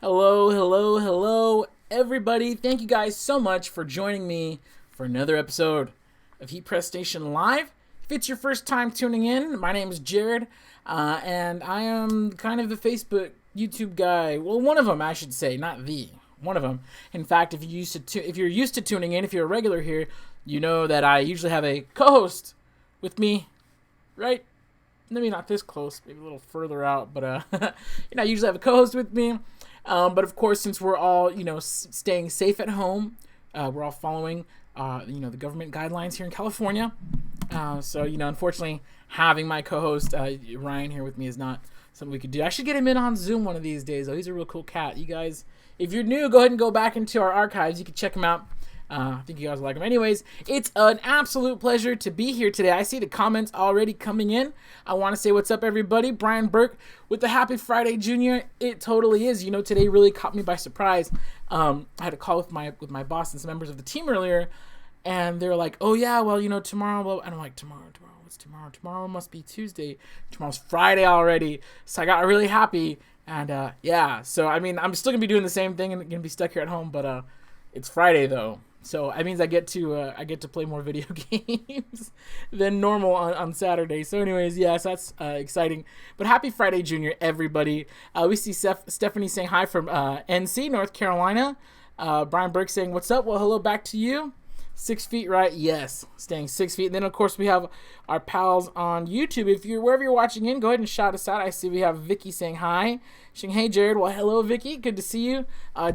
Hello, hello, hello, everybody. Thank you guys so much for joining me for another episode of Heat Press Station Live. If it's your first time tuning in, my name is Jared, and I am kind of the Facebook, YouTube guy. Well, one of them, I should say, not the one of them. In fact, if you're used to tuning in, if you're a regular here, you know that I usually have a co-host with me, right? Maybe not this close, maybe a little further out, but I usually have a co-host with me. But of course, since we're all, staying safe at home, we're all following, the government guidelines here in California. So, unfortunately, having my co-host, Ryan, here with me is not something we could do. I should get him in on Zoom one of these days, though. He's a real cool cat. You guys, if you're new, go ahead and go back into our archives. You can check him out. I think you guys will like him. Anyways, it's an absolute pleasure to be here today. I see the comments already coming in. I want to say what's up, everybody. Brian Burke with the Happy Friday Junior. It totally is. Today really caught me by surprise. I had a call with my boss and some members of the team earlier, and they're like, "Oh yeah, well, tomorrow." Well, and I'm like, "Tomorrow? What's tomorrow? Tomorrow must be Tuesday. Tomorrow's Friday already." So I got really happy, and yeah. So I mean, I'm still gonna be doing the same thing and gonna be stuck here at home, but it's Friday though. So that means I get to play more video games than normal on Saturday. So anyways, yes, that's exciting. But happy Friday, Junior, everybody. We see Stephanie saying hi from NC, North Carolina. Brian Burke saying, what's up? Well, hello back to you. 6 feet, right? Yes, staying 6 feet. And then, of course, we have our pals on YouTube. If you're wherever you're watching in, go ahead and shout us out. I see we have Vicky saying hi. Saying, hey, Jared. Well, hello, Vicky. Good to see you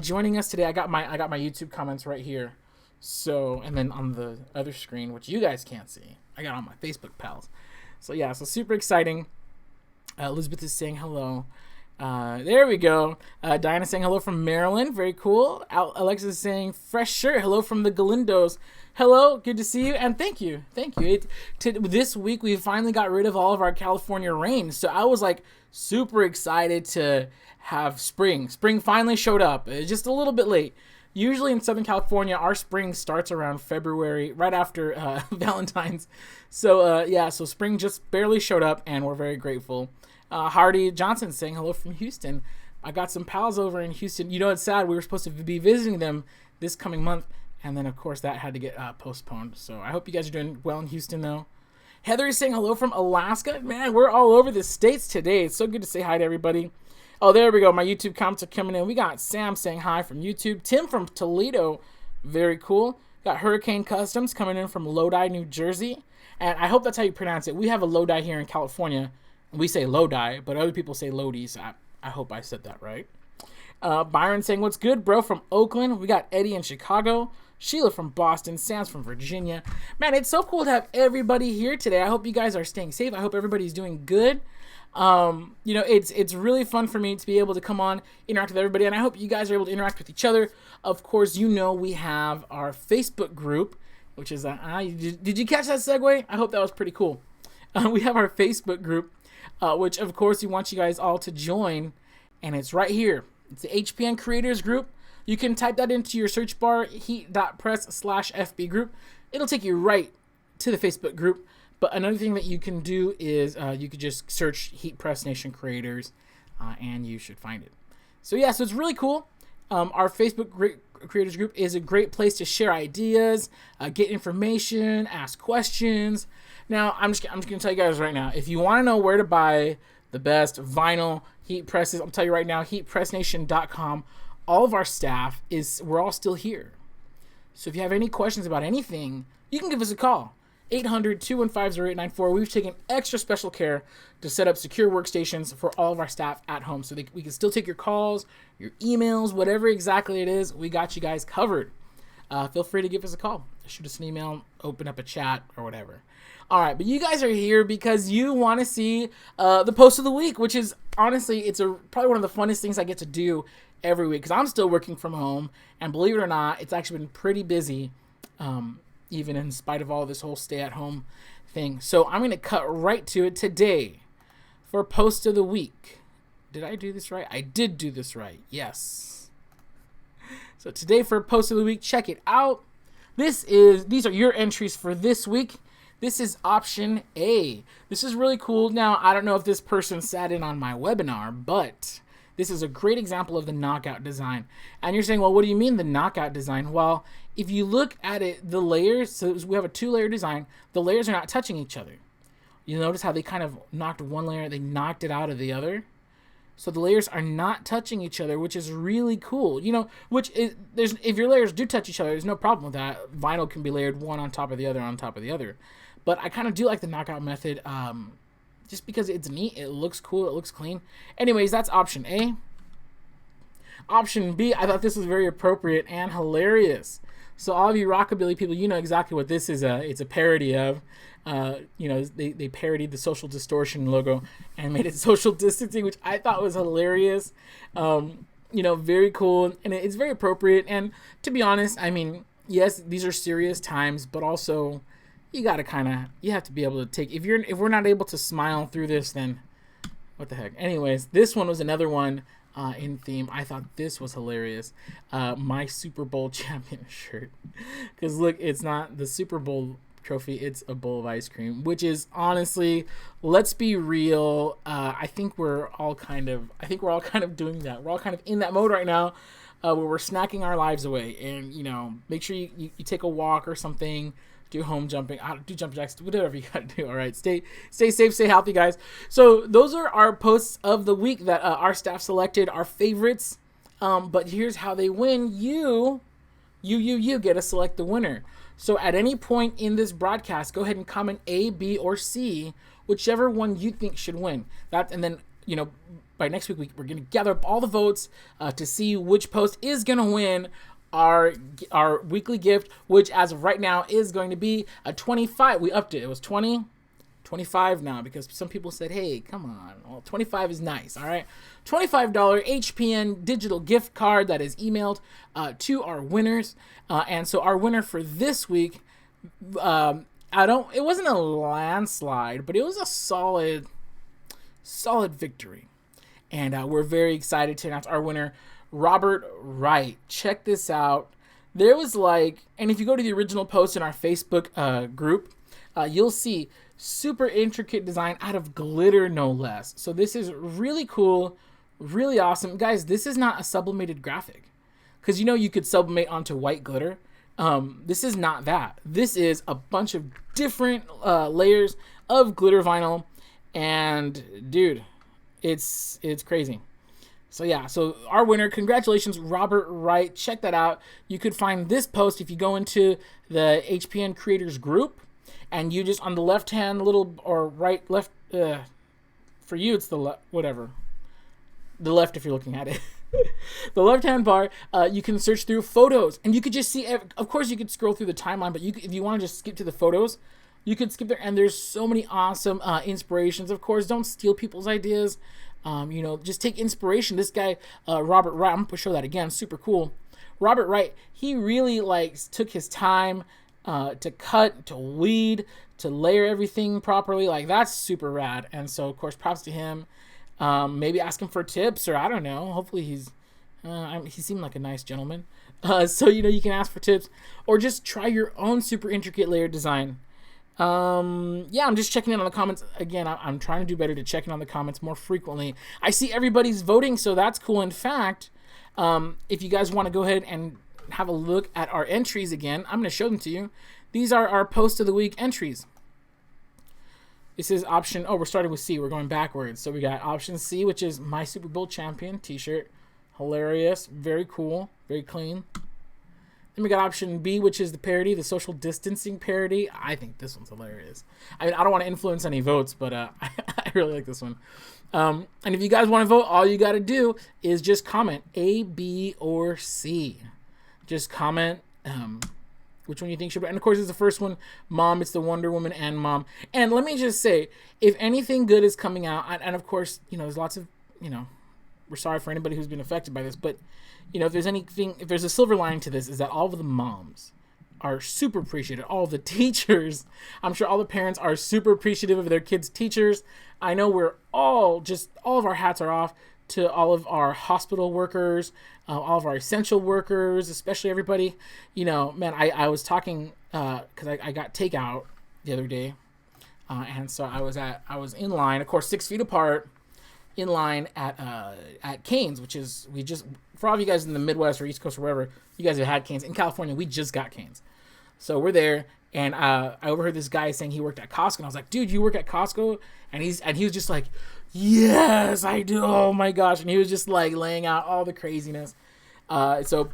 joining us today. I got my YouTube comments right here. So, and then on the other screen, which you guys can't see, I got all my Facebook pals. So yeah, so super exciting. Elizabeth is saying hello. There we go. Diana saying hello from Maryland. Very cool. Alexa is saying fresh shirt. Hello from the Galindos. Hello, good to see you, and thank you. This week we finally got rid of all of our California rain, so I was like super excited to have spring. Spring finally showed up. Just a little bit late. Usually in Southern California, our spring starts around February, right after Valentine's. So, so spring just barely showed up, and we're very grateful. Hardy Johnson saying hello from Houston. I got some pals over in Houston. It's sad. We were supposed to be visiting them this coming month, and then, of course, that had to get postponed. So I hope you guys are doing well in Houston, though. Heather is saying hello from Alaska. Man, we're all over the states today. It's so good to say hi to everybody. Oh, there we go. My YouTube comments are coming in. We got Sam saying hi from YouTube. Tim from Toledo. Very cool. Got Hurricane Customs coming in from Lodi, New Jersey. And I hope that's how you pronounce it. We have a Lodi here in California. We say Lodi, but other people say Lodi. So I hope I said that right. Byron saying, what's good, bro, from Oakland. We got Eddie in Chicago. Sheila from Boston. Sam's from Virginia. Man, it's so cool to have everybody here today. I hope you guys are staying safe. I hope everybody's doing good. It's really fun for me to be able to come on, interact with everybody, and I hope you guys are able to interact with each other. Of course, we have our Facebook group, which is, did you catch that segue? I hope that was pretty cool. We have our Facebook group, which, of course, we want you guys all to join, and it's right here. It's the HPN Creators Group. You can type that into your search bar, heat.press/FB group. It'll take you right to the Facebook group. But another thing that you can do is you could just search Heat Press Nation Creators, and you should find it. So it's really cool. Our Facebook Creators Group is a great place to share ideas, get information, ask questions. Now, I'm just going to tell you guys right now, if you want to know where to buy the best vinyl heat presses, I'll tell you right now, heatpressnation.com. All of our staff we're all still here. So if you have any questions about anything, you can give us a call. 800-215-0894. We've taken extra special care to set up secure workstations for all of our staff at home so we can still take your calls, your emails, whatever exactly it is. We got you guys covered. Feel free to give us a call. Shoot us an email, open up a chat, or whatever. All right, but you guys are here because you want to see the post of the week, which is, honestly, it's probably one of the funnest things I get to do every week because I'm still working from home, and believe it or not, it's actually been pretty busy. Even in spite of all this whole stay-at-home thing. So I'm going to cut right to it today for Post of the Week. Did I do this right? I did do this right. Yes. So today for Post of the Week, check it out. These are your entries for this week. This is option A. This is really cool. Now, I don't know if this person sat in on my webinar, but this is a great example of the knockout design. And you're saying, well, what do you mean the knockout design? Well, if you look at it, the layers, so we have a 2-layer design, the layers are not touching each other. You notice how they kind of knocked one layer, they knocked it out of the other. So the layers are not touching each other, which is really cool. You know, which is, if your layers do touch each other, there's no problem with that. Vinyl can be layered one on top of the other on top of the other. But I kind of do like the knockout method, just because it's neat, it looks cool, it looks clean. Anyways, that's option A. Option B, I thought this was very appropriate and hilarious. So all of you rockabilly people, you know exactly what this is. It's a parody of. You know, they parodied the Social Distortion logo and made it social distancing, which I thought was hilarious. You know, very cool, and it's very appropriate. And to be honest, I mean, yes, these are serious times, but also you have to be able to take, if we're not able to smile through this, then what the heck. Anyways, this one was another one in theme. I thought this was hilarious. My Super Bowl champion shirt, because look, it's not the Super Bowl trophy, it's a bowl of ice cream, which is honestly, let's be real, I think we're all kind of doing that. We're all kind of in that mode right now, where we're snacking our lives away. And you know, make sure you take a walk or something, do home jumping, do jump jacks, do whatever you gotta do. All right, stay safe, stay healthy, guys. So those are our posts of the week that our staff selected, our favorites. But here's how they win. You get to select the winner. So at any point in this broadcast, go ahead and comment A, B, or C, whichever one you think should win. And then, you know, by next week, we're going to gather up all the votes to see which post is going to win our weekly gift, which as of right now is going to be a 25. We upped it. It was 20. 25 now, because some people said, hey, come on. Well, 25 is nice. All right. $25 HPN digital gift card that is emailed to our winners. And so our winner for this week, it wasn't a landslide, but it was a solid victory. And we're very excited to announce our winner, Robert Wright. Check this out. There was and if you go to the original post in our Facebook group, you'll see super intricate design out of glitter, no less. So this is really cool, really awesome. Guys, this is not a sublimated graphic, because you know you could sublimate onto white glitter. This is not that. This is a bunch of different layers of glitter vinyl, and dude, it's crazy. So yeah, so our winner, congratulations, Robert Wright. Check that out. You could find this post if you go into the HPN creators group, and you just on the left hand little or right left, for you it's the whatever, the left if you're looking at it. The left hand bar, you can search through photos, and you could just see, of course you could scroll through the timeline, but if you want to just skip to the photos, you could skip there, and there's so many awesome inspirations. Of course, don't steal people's ideas. You know, just take inspiration. This guy, Robert Wright, I'm gonna show that again, super cool. Robert Wright, he really took his time to cut, to weed, to layer everything properly. That's super rad. And so, of course, props to him. Maybe ask him for tips, or I don't know. Hopefully he seemed like a nice gentleman. So, you know, you can ask for tips, or just try your own super intricate layer design. Yeah, I'm just checking in on the comments. Again, I'm trying to do better to check in on the comments more frequently. I see everybody's voting, so that's cool. In fact, if you guys want to go ahead and have a look at our entries again, I'm going to show them to you. These are our post of the week entries. This is option, we're starting with C. We're going backwards. So we got option C, which is my Super Bowl champion t-shirt. Hilarious. Very cool. Very clean. Then we got option B, which is the parody, the social distancing parody. I think this one's hilarious. I mean, I don't want to influence any votes, but I really like this one. And if you guys want to vote, all you got to do is just comment A, B, or C. Just comment which one you think should be. And of course, it's the first one, Mom. It's the Wonder Woman and Mom. And let me just say, if anything good is coming out, and of course, you know, there's lots of, you know, we're sorry for anybody who's been affected by this, but, you know, if there's a silver lining to this, is that all of the moms are super appreciative. All the teachers, I'm sure all the parents are super appreciative of their kids' teachers. I know we're all of our hats are off to all of our hospital workers, all of our essential workers, especially everybody. You know, man, I was talking, because I got takeout the other day, and so I was in line, of course, 6 feet apart, in line at Cane's, which is for all of you guys in the Midwest or East Coast or wherever you guys have had Cane's. In California, we just got Cane's, so we're there. And I overheard this guy saying he worked at Costco, and I was like, "Dude, you work at Costco?" And he was just like, "Yes, I do. Oh my gosh!" And he was just like laying out all the craziness. So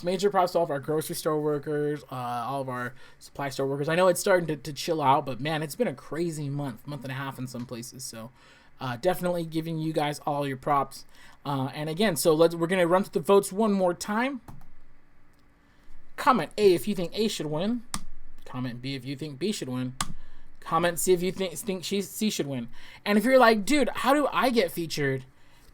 major props to all of our grocery store workers, all of our supply store workers. I know it's starting to chill out, but man, it's been a crazy month and a half in some places. So definitely giving you guys all your props. And again, so we're gonna run through the votes one more time. Comment A if you think A should win. Comment B if you think B should win. Comment C if you think C should win. And if you're like, dude, how do I get featured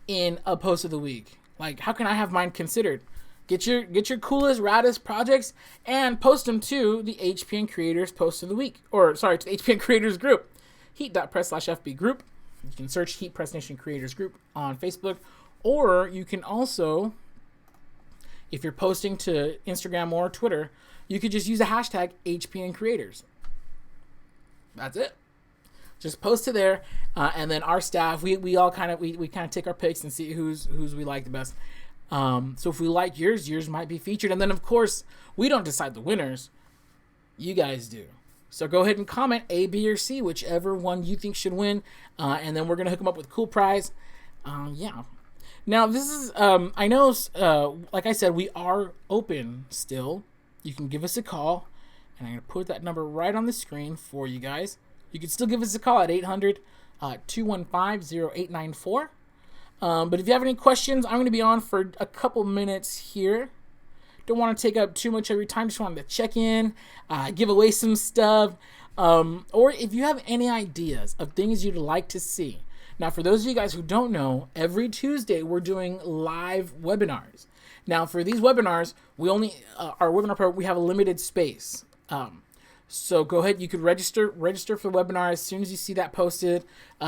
in a post of the week? Like, how can I have mine considered? Get your coolest, raddest projects and post them to the HPN Creators Post of the Week. Or, sorry, to the HPN Creators Group. Heat.press/FB group. You can search Heat Press Nation Creators Group on Facebook. Or you can also, if you're posting to Instagram or Twitter, you could just use the hashtag HPN Creators. That's it. Just post to there, and then our staff, we all kind of take our picks and see who's we like the best. So if we like yours might be featured, and then of course we don't decide the winners, you guys do. So go ahead and comment A, B, or C, whichever one you think should win, and then we're gonna hook them up with a cool prize. Yeah. Now this is I know like I said, we are open still. You can give us a call, and I'm going to put that number right on the screen for you guys. You can still give us a call at 800-215-0894. But if you have any questions, I'm going to be on for a couple minutes here. Don't want to take up too much of your time. Just wanted to check in, give away some stuff. Or if you have any ideas of things you'd like to see. Now, for those of you guys who don't know, every Tuesday we're doing live webinars. Now, for these webinars, we only our webinar program, we have a limited space. So go ahead, you could register for the webinar as soon as you see that posted.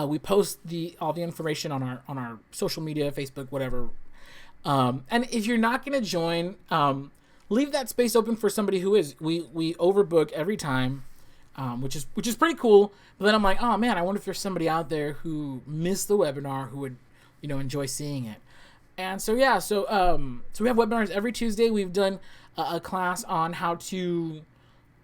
We post all the information on our social media, Facebook, whatever. And if you're not going to join, leave that space open for somebody who is. We overbook every time, which is pretty cool. But then I'm like, oh man, I wonder if there's somebody out there who missed the webinar who would, enjoy seeing it. And so yeah, so we have webinars every Tuesday. We've done a class on how to,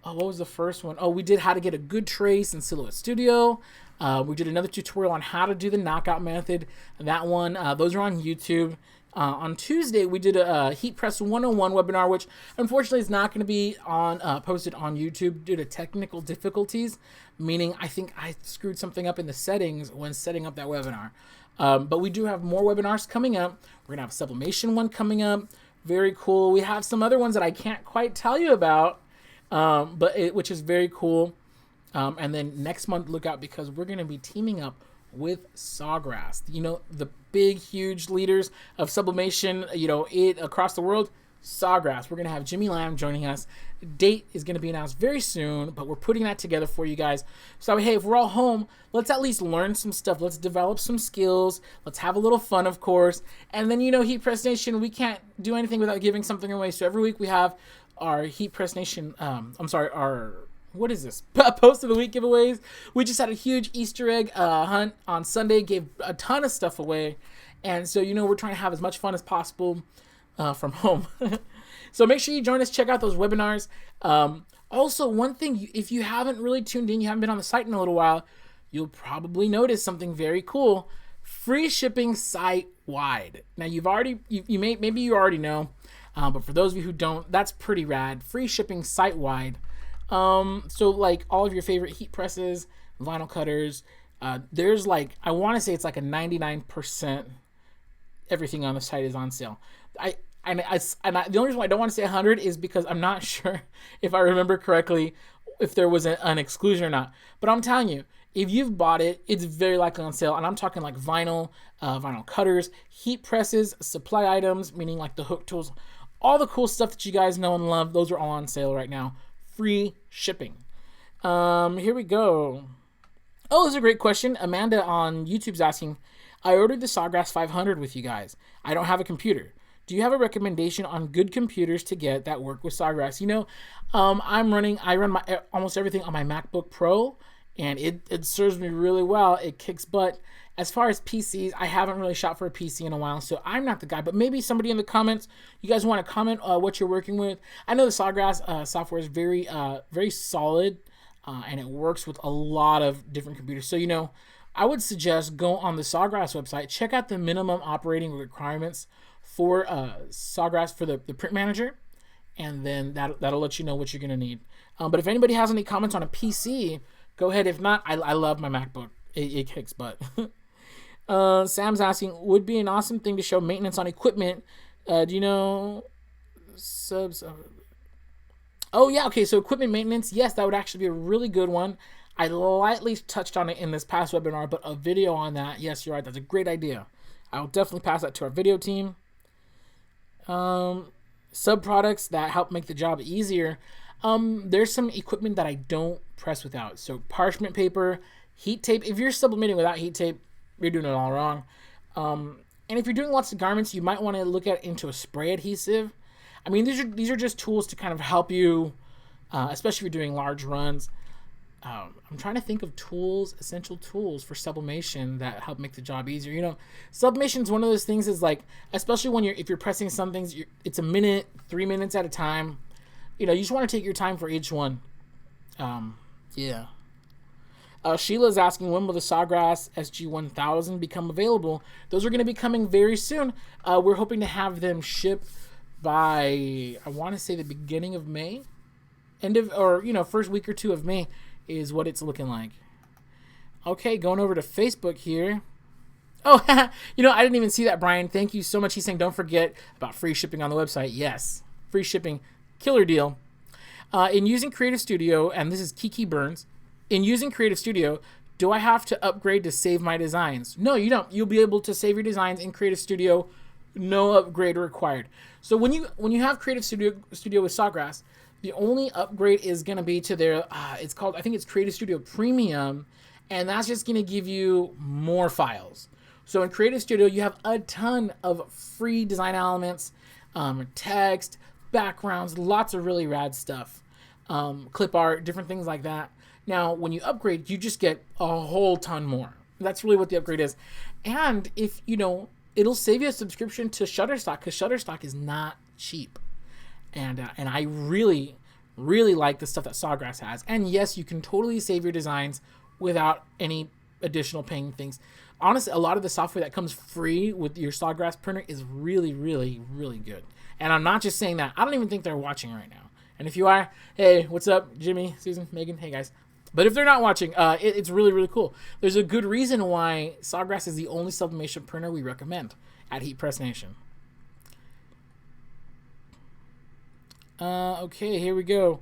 what was the first one? Oh, we did how to get a good trace in Silhouette Studio. We did another tutorial on how to do the knockout method. That one, those are on YouTube. On Tuesday, we did a Heat Press 101 webinar, which unfortunately is not going to be posted on YouTube due to technical difficulties, meaning I think I screwed something up in the settings when setting up that webinar. But we do have more webinars coming up. We're going to have a Sublimation one coming up. Very cool. We have some other ones that I can't quite tell you about, which is very cool. And then next month, look out because we're going to be teaming up with Sawgrass. The big, huge leaders of sublimation, across the world. Sawgrass. We're going to have Jimmy Lamb joining us. Date is going to be announced very soon, but we're putting that together for you guys. So, hey, if we're all home, let's at least learn some stuff. Let's develop some skills. Let's have a little fun, of course. And then, Heat Press Nation, we can't do anything without giving something away. So every week we have our Heat Press Nation, what is this? Post of the Week giveaways. We just had a huge Easter egg hunt on Sunday, gave a ton of stuff away. And so, we're trying to have as much fun as possible from home. So make sure you join us. Check out those webinars. Also, one thing, if you haven't really tuned in, you haven't been on the site in a little while, you'll probably notice something very cool. Free shipping site-wide. Now, maybe you already know, but for those of you who don't, that's pretty rad. Free shipping site-wide. So like all of your favorite heat presses, vinyl cutters, there's I want to say it's like a 99% everything on the site is on sale. The only reason why I don't want to say 100 is because I'm not sure if I remember correctly if there was an exclusion or not. But I'm telling you, if you've bought it, it's very likely on sale. And I'm talking like vinyl cutters, heat presses, supply items, meaning like the hook tools, all the cool stuff that you guys know and love. Those are all on sale right now. Free shipping. Here we go. Oh, this is a great question. Amanda on YouTube's asking, I ordered the Sawgrass 500 with you guys. I don't have a computer. Do you have a recommendation on good computers to get that work with Sawgrass? I run almost everything on my MacBook Pro, and it serves me really well. It kicks butt. As far as PCs, I haven't really shot for a PC in a while, so I'm not the guy. But maybe somebody in the comments, you guys want to comment what you're working with. I know the Sawgrass software is very solid, and it works with a lot of different computers. So, I would suggest go on the Sawgrass website, check out the minimum operating requirements for Sawgrass for the print manager, and then that'll let you know what you're going to need. But if anybody has any comments on a PC, go ahead. If not, I love my MacBook. It kicks butt. Sam's asking, would be an awesome thing to show maintenance on equipment. Do you know subs? Oh yeah, okay. So equipment maintenance, yes, that would actually be a really good one. I lightly touched on it in this past webinar, but a video on that, yes, you're right. That's a great idea. I'll definitely pass that to our video team. Sub products that help make the job easier. There's some equipment that I don't press without. So parchment paper, heat tape. If you're sublimating without heat tape, you're doing it all wrong. And if you're doing lots of garments, you might want to look into a spray adhesive. I mean, these are just tools to kind of help you, especially if you're doing large runs. I'm trying to think of essential tools for sublimation that help make the job easier. Sublimation is one of those things is like, especially when if you're pressing some things, it's a minute, 3 minutes at a time. You just want to take your time for each one. Yeah. Sheila's asking, when will the Sawgrass SG-1000 become available? Those are going to be coming very soon. We're hoping to have them ship by, I want to say the beginning of May. First week or two of May is what it's looking like. Okay, going over to Facebook here. Oh, I didn't even see that, Brian. Thank you so much. He's saying, don't forget about free shipping on the website. Yes, free shipping, killer deal. In using Creative Studio, and this is Kiki Burns, in using Creative Studio, do I have to upgrade to save my designs? No, you don't. You'll be able to save your designs in Creative Studio. No upgrade required. So when you have Creative Studio with Sawgrass, the only upgrade is going to be to their, I think it's Creative Studio Premium, and that's just going to give you more files. So in Creative Studio, you have a ton of free design elements, text, backgrounds, lots of really rad stuff, clip art, different things like that. Now, when you upgrade, you just get a whole ton more. That's really what the upgrade is. And if, it'll save you a subscription to Shutterstock, because Shutterstock is not cheap. And I really, really like the stuff that Sawgrass has. And yes, you can totally save your designs without any additional paying things. Honestly, a lot of the software that comes free with your Sawgrass printer is really, really, really good. And I'm not just saying that. I don't even think they're watching right now. And if you are, hey, what's up, Jimmy, Susan, Megan? Hey, guys. But if they're not watching, it's really, really cool. There's a good reason why Sawgrass is the only sublimation printer we recommend at Heat Press Nation. Okay, here we go.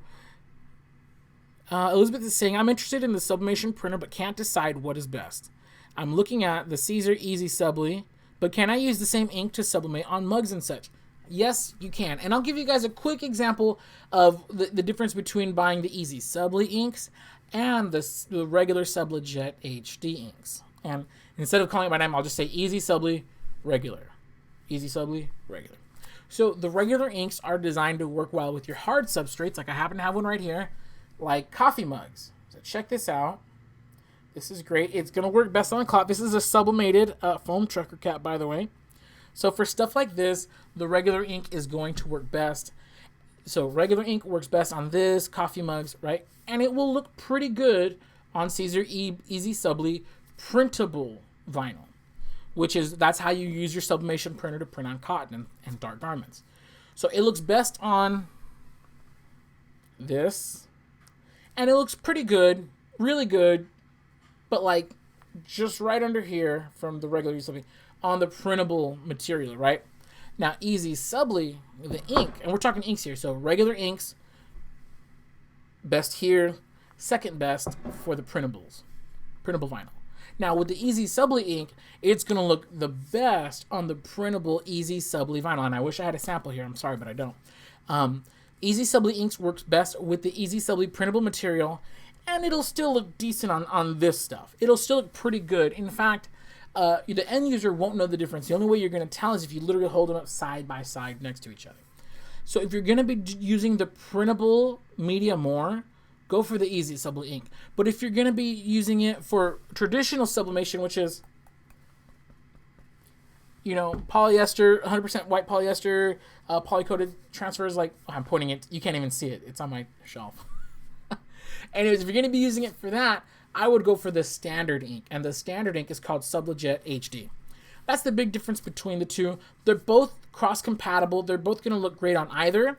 Elizabeth is saying, I'm interested in the sublimation printer, but can't decide what is best. I'm looking at the Caesar Easy Subli, but can I use the same ink to sublimate on mugs and such? Yes, you can. And I'll give you guys a quick example of the difference between buying the Easy Subli inks and the regular Sublijet HD inks. And instead of calling it by name, I'll just say Easy Subli, regular. Easy Subli, regular. So the regular inks are designed to work well with your hard substrates, like I happen to have one right here, like coffee mugs. So check this out. This is great. It's going to work best on a cloth. This is a sublimated foam trucker cap, by the way. So for stuff like this, the regular ink is going to work best. So regular ink works best on this, coffee mugs, right? And it will look pretty good on Caesar Easy Subli printable vinyl, that's how you use your sublimation printer to print on cotton and dark garments. So it looks best on this, and it looks pretty good, really good, but like just right under here from the regular Subli on the printable material, right? Now Easy Subli, the ink, and we're talking inks here, so regular inks, best here, second best for the printable vinyl. Now with the Easy Subli ink, it's going to look the best on the printable Easy Subli vinyl. And I wish I had a sample here. I'm sorry, but I don't. Easy Subli inks works best with the Easy Subli printable material, and it'll still look decent on this stuff. It'll still look pretty good. In fact, the end user won't know the difference. The only way you're going to tell is if you literally hold them up side by side next to each other. So if you're going to be using the printable media more, go for the Easy Subli ink. But if you're going to be using it for traditional sublimation, which is, polyester, 100% white polyester, polycoated transfers, like, I'm pointing it, you can't even see it. It's on my shelf. Anyways, if you're going to be using it for that, I would go for the standard ink. And the standard ink is called Sublijet HD. That's the big difference between the two. They're both cross-compatible. They're both going to look great on either.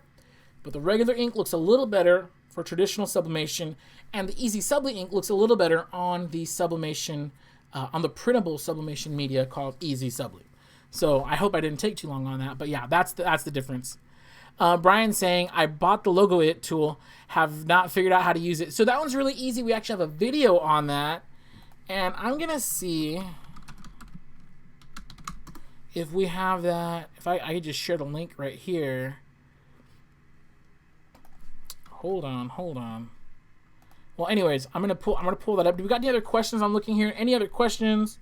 But the regular ink looks a little better for traditional sublimation. And the Easy Subli ink looks a little better on the sublimation, on the printable sublimation media called Easy Subli. So I hope I didn't take too long on that. But yeah, that's the difference. Brian saying, I bought the Logo It tool, have not figured out how to use it. So that one's really easy. We actually have a video on that. And I'm going to see if we have that. If I could just share the link right here. Hold on. Well, anyways, I'm gonna pull that up. Do we got any other questions? I'm looking here. Any other questions?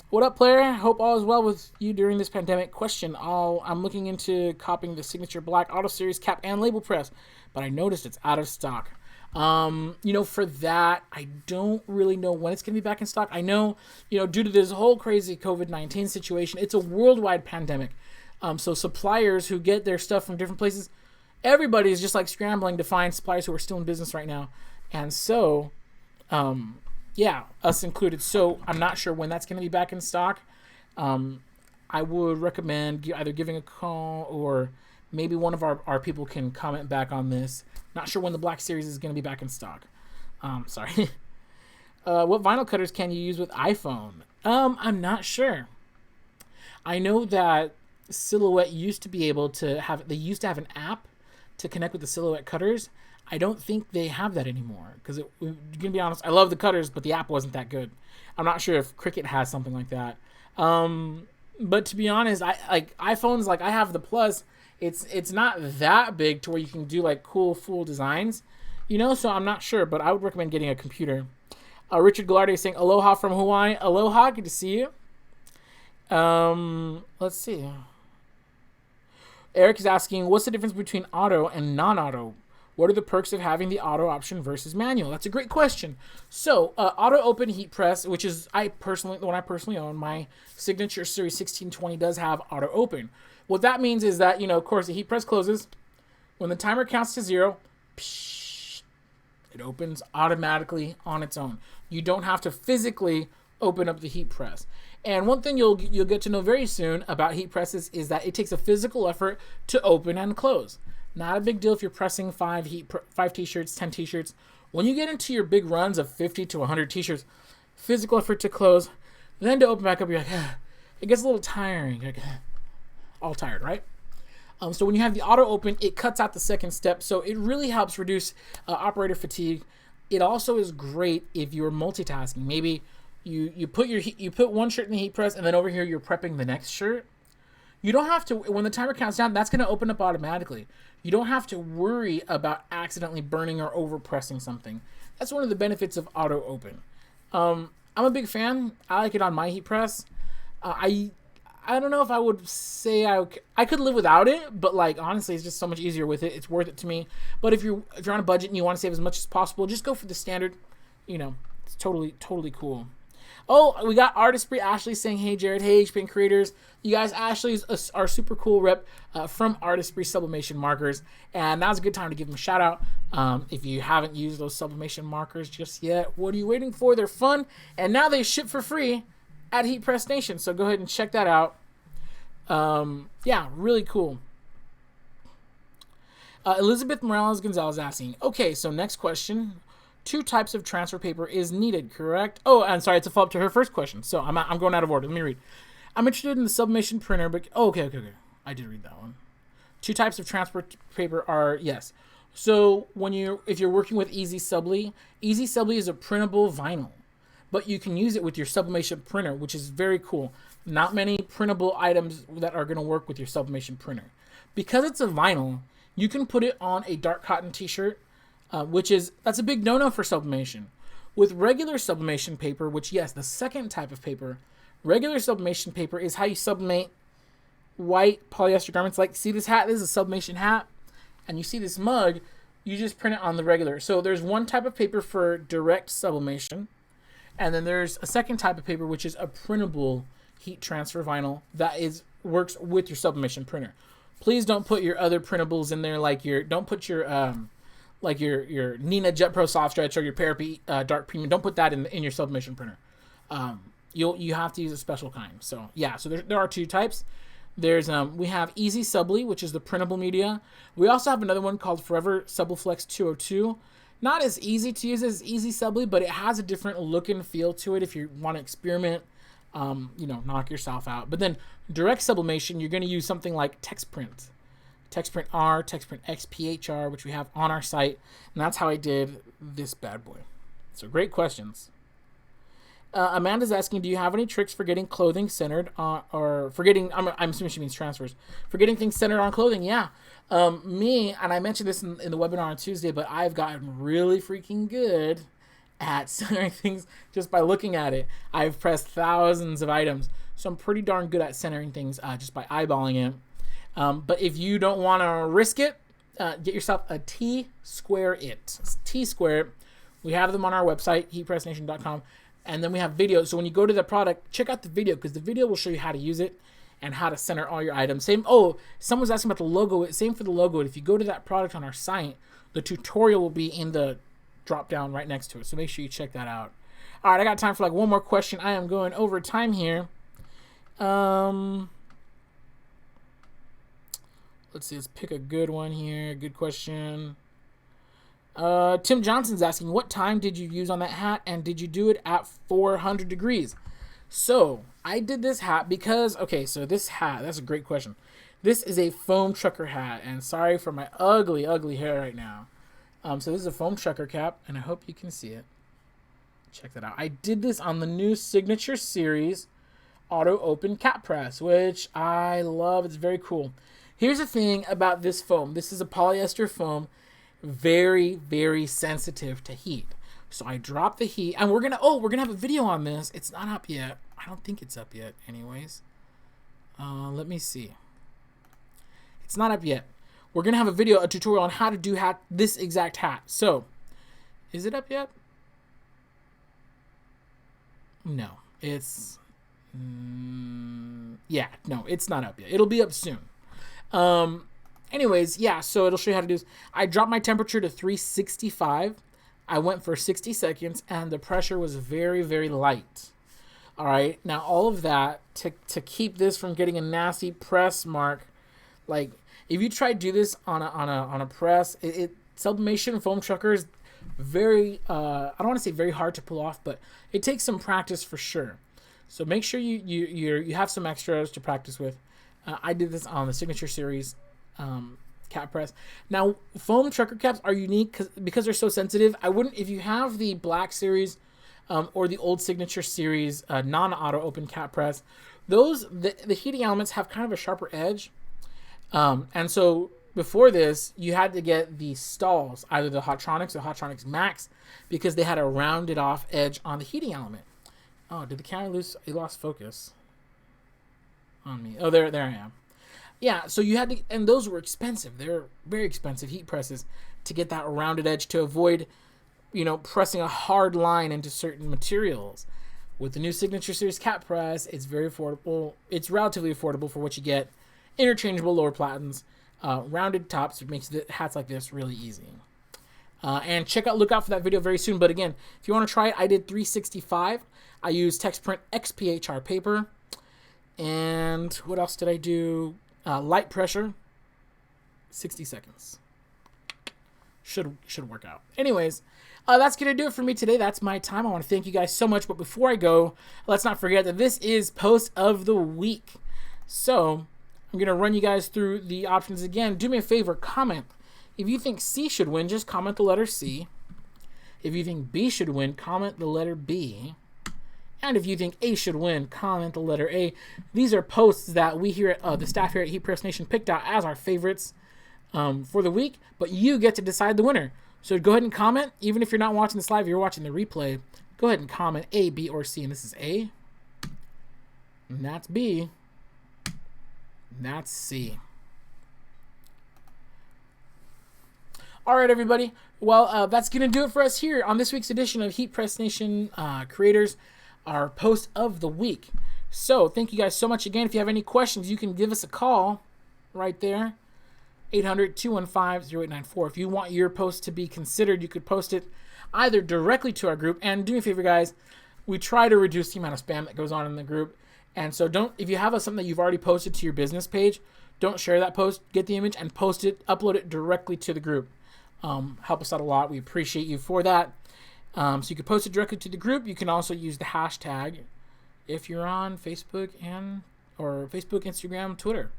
What up, player? Hope all is well with you during this pandemic. Question: I'm looking into copying the Signature Black Auto Series cap and label press, but I noticed it's out of stock. For that, I don't really know when it's gonna be back in stock. I know, due to this whole crazy COVID-19 situation, it's a worldwide pandemic. So suppliers who get their stuff from different places, everybody's just like scrambling to find suppliers who are still in business right now. And so, yeah, us included. So I'm not sure when that's going to be back in stock. I would recommend either giving a call or maybe one of our people can comment back on this. Not sure when the Black Series is going to be back in stock. Sorry. What vinyl cutters can you use with iPhone? I'm not sure. I know that Silhouette used to be able to have, they used to have an app to connect with the Silhouette cutters. I don't think they have that anymore because, gonna be honest, I love the cutters, but the app wasn't that good. I'm not sure if Cricut has something like that. But to be honest, I like iPhones. Like I have the Plus. It's not that big to where you can do like cool full designs, So I'm not sure, but I would recommend getting a computer. Richard Gallardi is saying aloha from Hawaii. Aloha, good to see you. Let's see. Eric is asking, what's the difference between auto and non-auto? What are the perks of having the auto option versus manual? That's a great question. So, auto open heat press, which is the one I personally own, my Signature Series 1620 does have auto open. What that means is that, of course, the heat press closes. When the timer counts to 0, it opens automatically on its own. You don't have to physically open up the heat press. And one thing you'll get to know very soon about heat presses is that it takes a physical effort to open and close. Not a big deal if you're pressing 5 t-shirts, 10 t-shirts. When you get into your big runs of 50 to 100 t-shirts, physical effort to close, then to open back up, you're like, it gets a little tiring. You're like, all tired, right? So when you have the auto open, it cuts out the second step. So it really helps reduce operator fatigue. It also is great if you're multitasking. Maybe you put one shirt in the heat press and then over here you're prepping the next shirt. You don't have to, when the timer counts down, that's going to open up automatically. You don't have to worry about accidentally burning or over pressing something. That's one of the benefits of auto open. I'm a big fan. I like it on my heat press. I don't know if I would say I could live without it, but like honestly, it's just so much easier with it. It's worth it to me. But if you're on a budget and you want to save as much as possible, just go for the standard. It's totally cool. Oh, we got Artistry Ashley saying, hey, Jared. Hey, HPN creators. You guys, Ashley's our super cool rep from Artistry Sublimation Markers. And now's a good time to give them a shout out. If you haven't used those sublimation markers just yet, what are you waiting for? They're fun. And now they ship for free at Heat Press Nation. So go ahead and check that out. Yeah, really cool. Elizabeth Morales Gonzalez asking, okay, so next question. 2 types of transfer paper is needed, correct? Oh, I'm sorry, it's a follow-up to her first question. So I'm going out of order. Let me read. I'm interested in the sublimation printer, but okay. I did read that one. 2 types of transfer paper are, yes. So if you're working with Easy Subli is a printable vinyl, but you can use it with your sublimation printer, which is very cool. Not many printable items that are going to work with your sublimation printer. Because it's a vinyl, you can put it on a dark cotton t-shirt, that's a big no-no for sublimation. With regular sublimation paper, which, yes, the second type of paper, regular sublimation paper is how you sublimate white polyester garments. Like, see this hat? This is a sublimation hat. and you see this mug, you just print it on the regular. So there's one type of paper for direct sublimation, and then there's a second type of paper, which is a printable heat transfer vinyl that works with your sublimation printer. Please don't put your other printables in there, don't put your your Nina Jet Pro Soft Stretch or your Parapi Dark Premium. Don't put that in your sublimation printer. You have to use a special kind. So yeah, so there are two types. There's we have Easy Subli, which is the printable media. We also have another one called Forever Subliflex 202. Not as easy to use as Easy Subli, but it has a different look and feel to it if you want to experiment, knock yourself out. But then direct sublimation, you're going to use something like TextPrint. TextPrint R, TextPrint XPHR, which we have on our site. And that's how I did this bad boy. So great questions. Amanda's asking, do you have any tricks for getting clothing centered on, or for getting, I'm assuming she means transfers, for getting things centered on clothing? Yeah. Me, and I mentioned this in the webinar on Tuesday, but I've gotten really freaking good at centering things just by looking at it. I've pressed thousands of items, so I'm pretty darn good at centering things just by eyeballing it. But if you don't want to risk it, get yourself a T-Square It. T-Square. We have them on our website, heatpressnation.com. And then we have videos. So when you go to the product, check out the video, because the video will show you how to use it and how to center all your items. Same. Oh, someone's asking about the logo. Same for the logo. If you go to that product on our site, the tutorial will be in the drop down right next to it. So make sure you check that out. All right, I got time for like one more question. I am going over time here. Let's see. Let's pick a good one here. Good question. Tim Johnson's asking, what time did you use on that hat, and did you do it at 400 degrees? So I did this hat because, okay, so this hat, that's a great question. This is a foam trucker hat, and sorry for my ugly, ugly hair right now. So this is a foam trucker cap, and I hope you can see it. Check that out. I did this on the new Signature Series Auto Open Cap Press, which I love. It's very cool. Here's the thing about this foam. This is a polyester foam. Very, very sensitive to heat. So I dropped the heat, and we're gonna have a video on this. It's not up yet. I don't think it's up yet anyways. Let me see. It's not up yet. We're gonna have a video, a tutorial on how to do this exact hat. So is it up yet? No, it's yeah, no, it's not up yet. It'll be up soon. Anyways, yeah, so it'll show you how to do this. I dropped my temperature to 365. I went for 60 seconds, and the pressure was very, very light. All right, now all of that to keep this from getting a nasty press mark. Like, if you try to do this on a press, sublimation foam trucker is very, I don't want to say very hard to pull off, but it takes some practice for sure. So make sure you have some extras to practice with. I did this on the Signature Series cap press. Now, foam trucker caps are unique because they're so sensitive. I wouldn't, if you have the Black Series or the old Signature Series non-auto open cap press, the heating elements have kind of a sharper edge. And so before this, you had to get the stalls, either the Hotronics or Hotronics Max, because they had a rounded off edge on the heating element. Oh, did the camera lose? It lost focus on me. Oh, there I am. Yeah, so you had to, and those were expensive. They're very expensive heat presses to get that rounded edge to avoid, pressing a hard line into certain materials. With the new Signature Series cap press, it's very affordable. It's relatively affordable for what you get. Interchangeable lower platens, rounded tops, which makes the hats like this really easy. And look out for that video very soon. But again, if you want to try it, I did 365. I used TextPrint XPHR paper. And what else did I do? Light pressure, 60 seconds. Should work out. Anyways, that's going to do it for me today. That's my time. I want to thank you guys so much. But before I go, let's not forget that this is post of the week. So I'm going to run you guys through the options again. Do me a favor, comment. If you think C should win, just comment the letter C. If you think B should win, comment the letter B. And if you think A should win, comment the letter A. These are posts that we here at the staff here at Heat Press Nation picked out as our favorites for the week, but you get to decide the winner. So go ahead and comment. Even if you're not watching this live, you're watching the replay, go ahead and comment A, B, or C. And this is A. And that's B. And that's C. All right, everybody. Well, that's going to do it for us here on this week's edition of Heat Press Nation Creators, our post of the week. So thank you guys so much again. If you have any questions, you can give us a call right there, 800-215-0894. If you want your post to be considered, you could post it either directly to our group. And do me a favor, guys, we try to reduce the amount of spam that goes on in the group. And so if you have something that you've already posted to your business page, don't share that post. Get the image and post it, upload it directly to the group. Help us out a lot. We appreciate you for that. So you can post it directly to the group. You can also use the hashtag if you're on Facebook, Instagram, Twitter.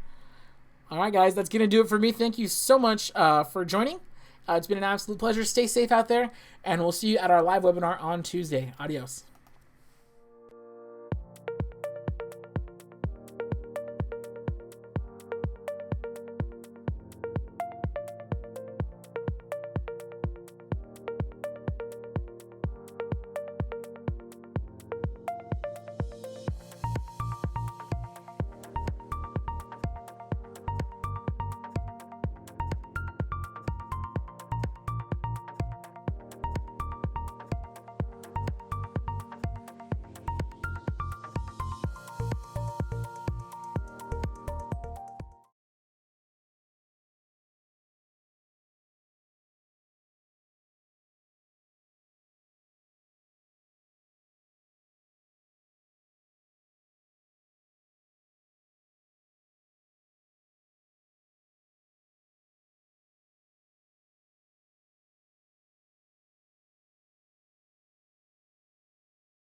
All right, guys, that's going to do it for me. Thank you so much for joining. It's been an absolute pleasure. Stay safe out there, and we'll see you at our live webinar on Tuesday. Adios.